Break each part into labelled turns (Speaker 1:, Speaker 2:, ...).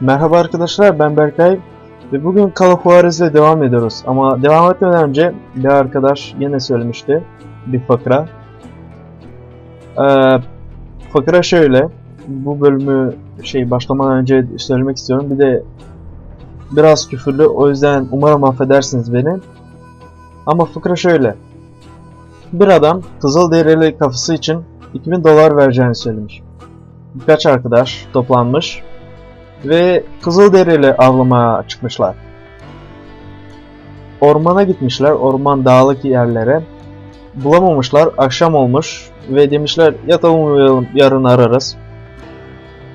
Speaker 1: Merhaba arkadaşlar, ben Berkay ve bugün Call of Juarez'le devam ediyoruz. Ama devam etmeden önce bir arkadaş yine söylemişti bir fıkra. Fıkra şöyle, bu bölümü başlamadan önce söylemek istiyorum. Bir de biraz küfürlü, o yüzden umarım affedersiniz beni. Ama fıkra şöyle. Bir adam Kızılderili kafası için 2000 dolar vereceğini söylemiş. Birkaç arkadaş toplanmış ve Kızılderili avlamaya çıkmışlar. Ormana gitmişler, orman dağlık yerlere. Bulamamışlar, akşam olmuş ve demişler yatalım uyuyalım, yarın ararız.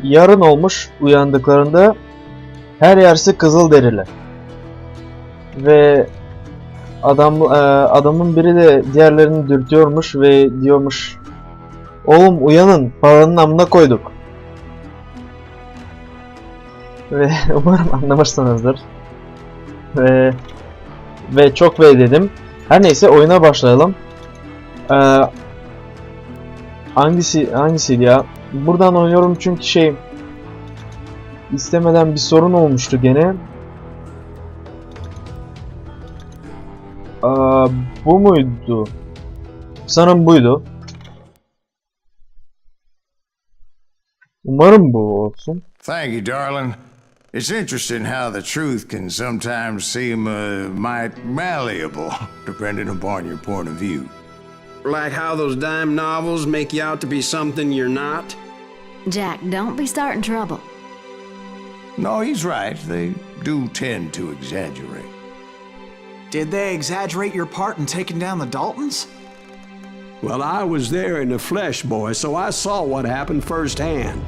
Speaker 1: Yarın olmuş, uyandıklarında her yersi Kızılderili. Ve adamın biri de diğerlerini dürtüyormuş ve diyormuş, oğlum uyanın, paranın amına koyduk. Ve umarım anlamışsınızdır. Ve çok dedim. Her neyse oyuna başlayalım. Hangisiydi ya? Buradan oynuyorum çünkü istemeden bir sorun olmuştu gene. Bu muydu? Sanırım buydu. Umarım bu olsun.
Speaker 2: Thank you, darling. It's interesting how the truth can sometimes seem might malleable, depending upon your point of view.
Speaker 3: Like how those dime novels make you out to be something you're not?
Speaker 4: Jack, don't be starting trouble.
Speaker 2: No, he's right. They do tend to exaggerate.
Speaker 5: Did they exaggerate your part in taking down the Daltons?
Speaker 3: Well, I was there in the flesh, boy, so I saw what happened firsthand.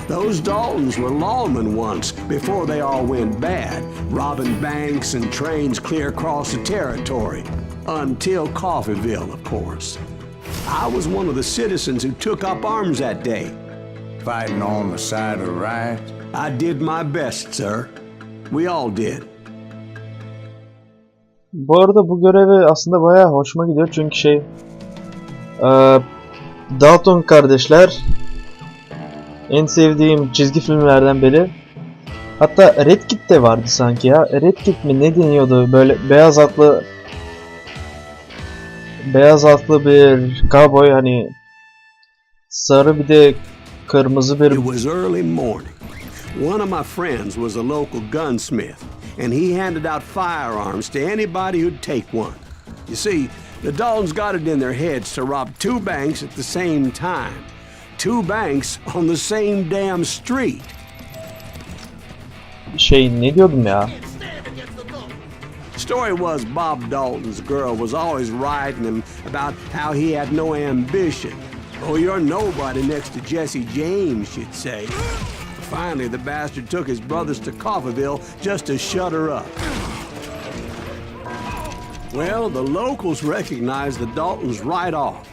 Speaker 3: Those Daltons were lawmen once, before they all went bad, robbing banks and trains clear across the territory. Until Coffeeville, of course. I was one of the citizens who took up arms that day.
Speaker 2: Fighting on the side of right?
Speaker 3: I did my best, sir. We all did.
Speaker 1: Bu arada bu görevi aslında bayağı hoşuma gidiyor çünkü Dalton kardeşler en sevdiğim çizgi filmlerden biri. Hatta Red Kit de vardı sanki ya. Red Kit mi ne deniyordu? Böyle beyaz atlı bir cowboy, hani sarı bir de kırmızı bir.
Speaker 3: It was early morning. One of my friends was a local gunsmith, and he handed out firearms to anybody who'd take one. You see, the Daltons got it in their heads to rob two banks at the same time. Two banks on the same damn street.
Speaker 1: Ne diyordum ya?
Speaker 3: Story was Bob Dalton's girl was always writing him about how he had no ambition. Oh, you're nobody next to Jesse James, she'd say. Finally, the bastard took his brothers to Coffeeville just to shut her up. Well, the locals recognized the Daltons right off.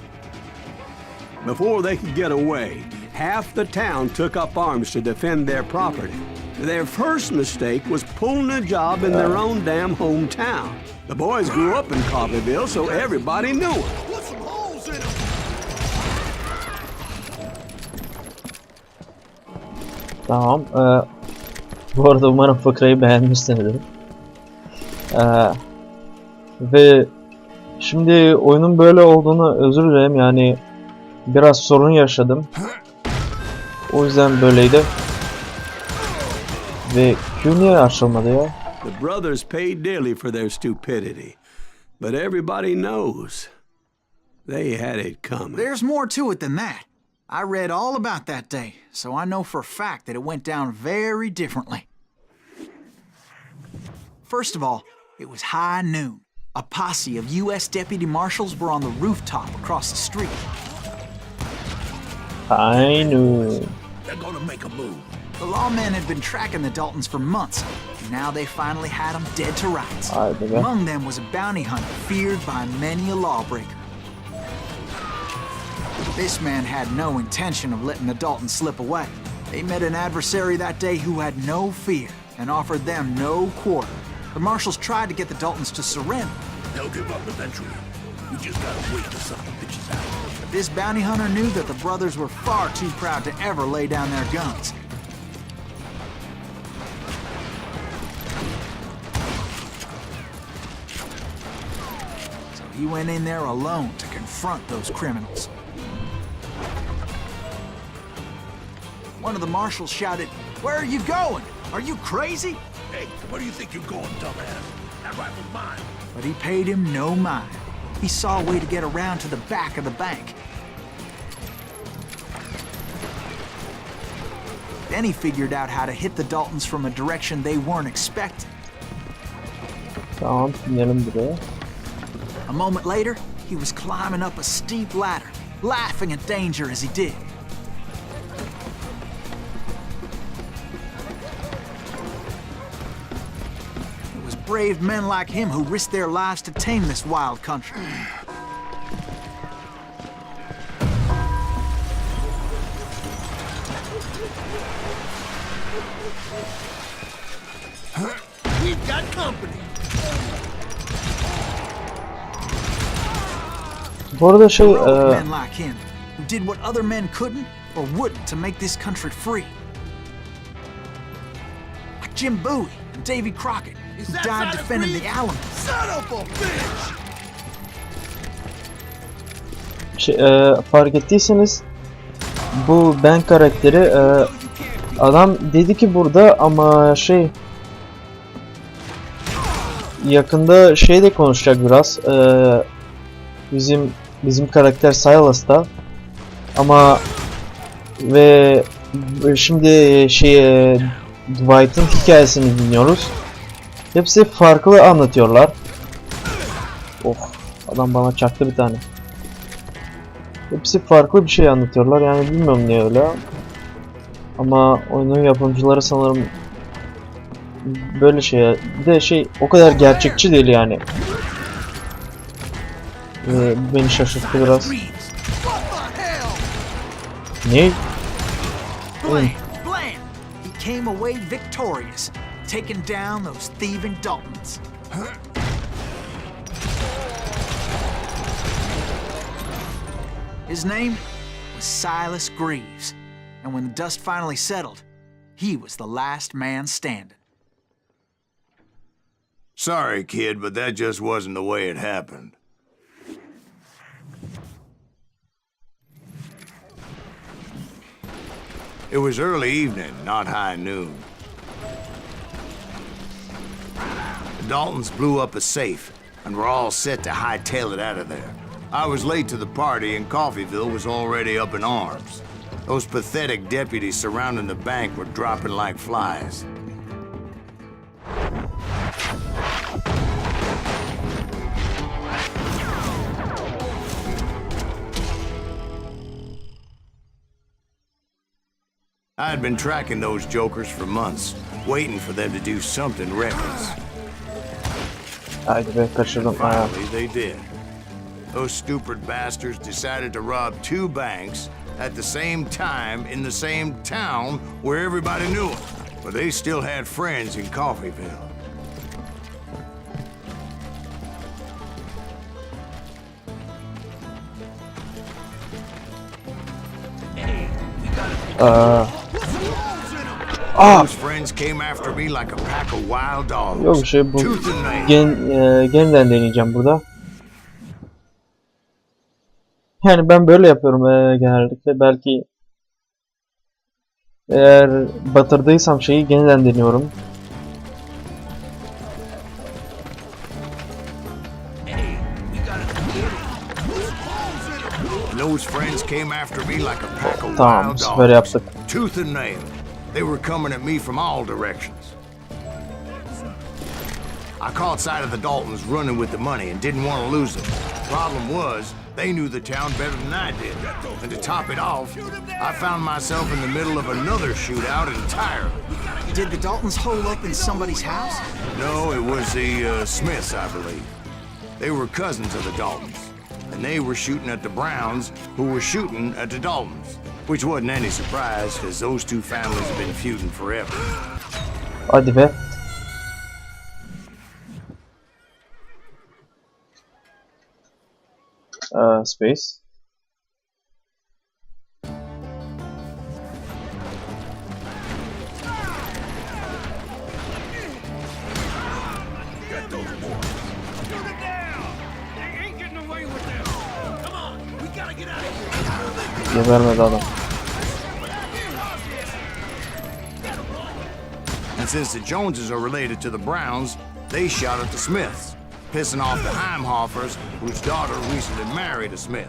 Speaker 3: Before they could get away, half the town took up arms to defend their property. Their first mistake was pulling a job in their own damn hometown. The boys grew up in Coffeeville, so everybody knew them.
Speaker 1: Tamam. Bu arada umarım fıkrayı beğenmişsinizdir. Ve şimdi oyunun böyle olduğunu özür dilerim, yani biraz sorun yaşadım. O yüzden böyleydi. Ve Q niye açılmadı ya?
Speaker 3: The brothers paid dearly for their stupidity, but everybody knows they had it coming.
Speaker 5: There's more to it than that. I read all about that day, so I know for a fact that it went down very differently. First of all, it was high noon. A posse of U.S. deputy marshals were on the rooftop across the street.
Speaker 1: I knew.
Speaker 2: They're gonna make a move.
Speaker 5: The lawmen had been tracking the Daltons for months, and now they finally had them dead to rights. Among them was a bounty hunter feared by many a lawbreaker. This man had no intention of letting the Daltons slip away. They met an adversary that day who had no fear and offered them no quarter. The marshals tried to get the Daltons to surrender.
Speaker 2: They'll give up eventually.
Speaker 6: You just gotta wait till something bitches out.
Speaker 5: But this bounty hunter knew that the brothers were far too proud to ever lay down their guns. So he went in there alone to confront those criminals. One of the marshals shouted, "Where are you going? Are you crazy?"
Speaker 6: Hey, where do you think you're going, dumbass? That rifle's mine.
Speaker 5: But he paid him no mind. He saw a way to get around to the back of the bank. Then he figured out how to hit the Daltons from a direction they weren't expecting.
Speaker 1: Tamam, inelim buraya.
Speaker 5: A moment later, he was climbing up a steep ladder, laughing at danger as he did. It was brave men like him who risked their lives to tame this wild country.
Speaker 6: We've got company.
Speaker 1: Bu arada şey
Speaker 5: Heroic men like him who did what other men couldn't or wouldn't to make this country free. Like Jim Bowie and Davy Crockett, who
Speaker 6: Is that
Speaker 5: died
Speaker 6: not
Speaker 5: defending
Speaker 6: agreed?
Speaker 5: the Alamo.
Speaker 6: Son of a bitch!
Speaker 1: fark ettiyseniz bu Ben karakteri adam dedi ki burada ama şey yakında şey de konuşacak biraz bizim karakter Silas'ta ama ve şimdi şey Dwight'ın hikayesini dinliyoruz. Hepsi farklı anlatıyorlar. Of, adam bana çaktı bir tane. Hepsi farklı bir şey anlatıyorlar. Yani bilmiyorum niye öyle. Ama oyunun yapımcıları sanırım böyle şey. Bir de şey o kadar gerçekçi değil yani. Beni şaşırttı biraz. Ne?
Speaker 5: Bland, bland. He came away victorious, taking down those thieving Daltons. His name was Silas Greaves, and when the dust finally settled, he was the last man standing.
Speaker 2: Sorry, kid, but that just wasn't the way it happened. It was early evening, not high noon. The Daltons blew up a safe, and were all set to hightail it out of there. I was late to the party, and Coffeyville was already up in arms. Those pathetic deputies surrounding the bank were dropping like flies. I had been tracking those jokers for months, waiting for them to do something reckless.
Speaker 1: Haydi be, kaçırdım.
Speaker 2: Finally, they did. Those stupid bastards decided to rob two banks at the same time in the same town where everybody knew them. But they still had friends in Coffeyville. Those friends came after me like a pack of wild dogs.
Speaker 1: Yok bir şey bu.
Speaker 2: Tooth and nail.
Speaker 1: Yeniden deneyeceğim burada. Yani ben böyle yapıyorum genellikle. Belki eğer batırdıysam şeyi yeniden deniyorum.
Speaker 2: Those friends came after me like a pack of
Speaker 1: Tamam,
Speaker 2: wild
Speaker 1: böyle
Speaker 2: dogs.
Speaker 1: yaptık.
Speaker 2: Tooth and nail. They were coming at me from all directions. I caught sight of the Daltons running with the money and didn't want to lose them. Problem was, they knew the town better than I did. And to top it off, I found myself in the middle of another shootout entirely.
Speaker 5: Did the Daltons hole up in somebody's house?
Speaker 2: No, it was the Smiths, I believe. They were cousins of the Daltons. And they were shooting at the Browns, who were shooting at the Daltons. Which wasn't any surprise, because those two families have been feuding forever.
Speaker 1: Hadi be. Space.
Speaker 6: Get those boys. Shoot it down. They ain't getting away with this. Come on, we gotta get out of here.
Speaker 1: Gebermedi adam.
Speaker 2: And since the Joneses are related to the Browns, they shot at the Smiths, pissing off the Heimhoffers, whose daughter recently married a Smith.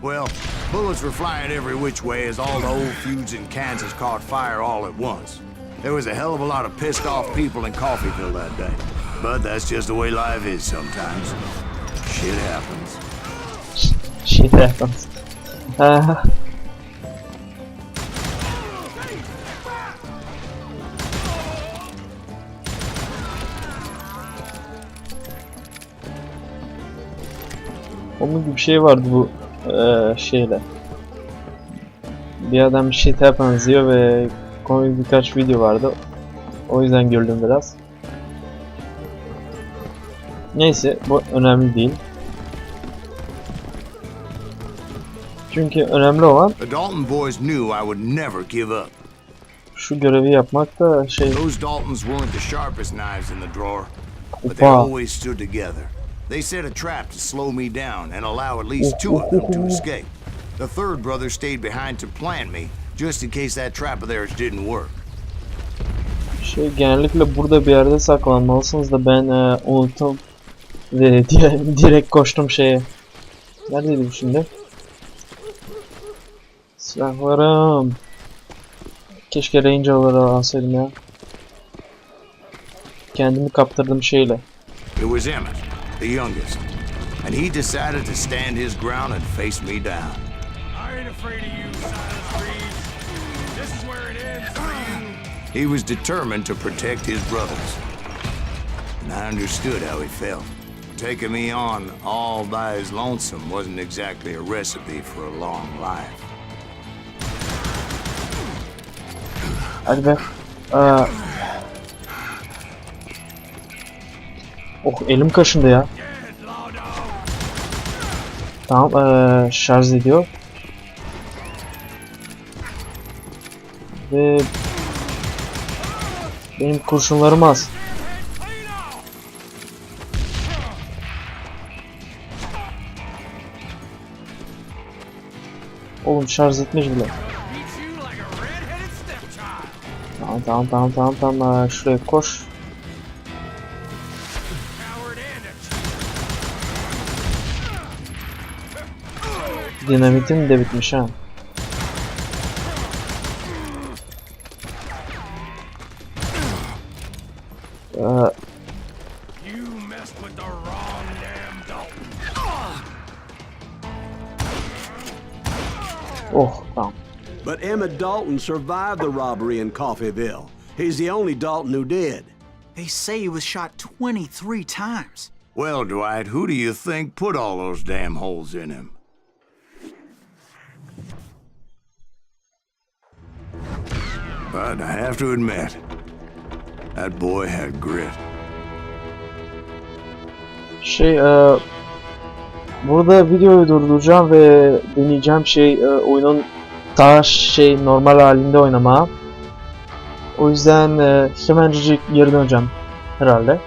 Speaker 2: Well, bullets were flying every which way as all the old feuds in Kansas caught fire all at once. There was a hell of a lot of pissed off people in Coffeyville that day. But that's just the way life is sometimes. Shit happens.
Speaker 1: Shit happens. Onun gibi bir şey vardı bu şeyle. Bir adam shit happens diyor ve komik birkaç video vardı. O yüzden gördüm biraz. Neyse, bu önemli değil. Çünkü önemli olan
Speaker 2: The Dalton boys knew I would never give up.
Speaker 1: şu görevi yapmak da şey.
Speaker 2: Those Daltons weren't the sharpest knives in the drawer, but they always stood together. They set a trap to slow me down and allow at least two of them to escape. The third brother stayed behind to plant me, just in case that trap of theirs didn't work.
Speaker 1: Genellikle burada bir yerde saklanmalısınız da ben unuttum ve direkt koştum şeye. Neredeydi bu şimdi? Silahlarım. Keşke Ranger'ları alsaydım ya. Kendimi kaptırdım şeyle.
Speaker 2: It was Emmett, the youngest, and he decided to stand his ground and face me down.
Speaker 6: I ain't afraid of you, Silas Reed. This is where it ends for you.
Speaker 2: He was determined to protect his brothers, and I understood how he felt. Taking me on all by his lonesome wasn't exactly a recipe for a long life.
Speaker 1: Hadi be. Oh, elim kaşındı ya. Tamam, şarj ediyor. Ve benim kurşunlarım az. Oğlum şarj etmiş bile. Tamam. Şuraya koş. Dinamitim de bitmiş ha. Oh, tamam.
Speaker 3: But Emmett Dalton survived the robbery in Coffeyville. He's the only Dalton who did.
Speaker 5: They say he was shot 23 times.
Speaker 2: Well, Dwight, who do you think put all those damn holes in him? But I have to admit, that boy had grit.
Speaker 1: Burada videoyu durduracağım ve deneyeceğim oyunun daha normal halinde oynama. O yüzden hemencik geri döneceğim herhalde.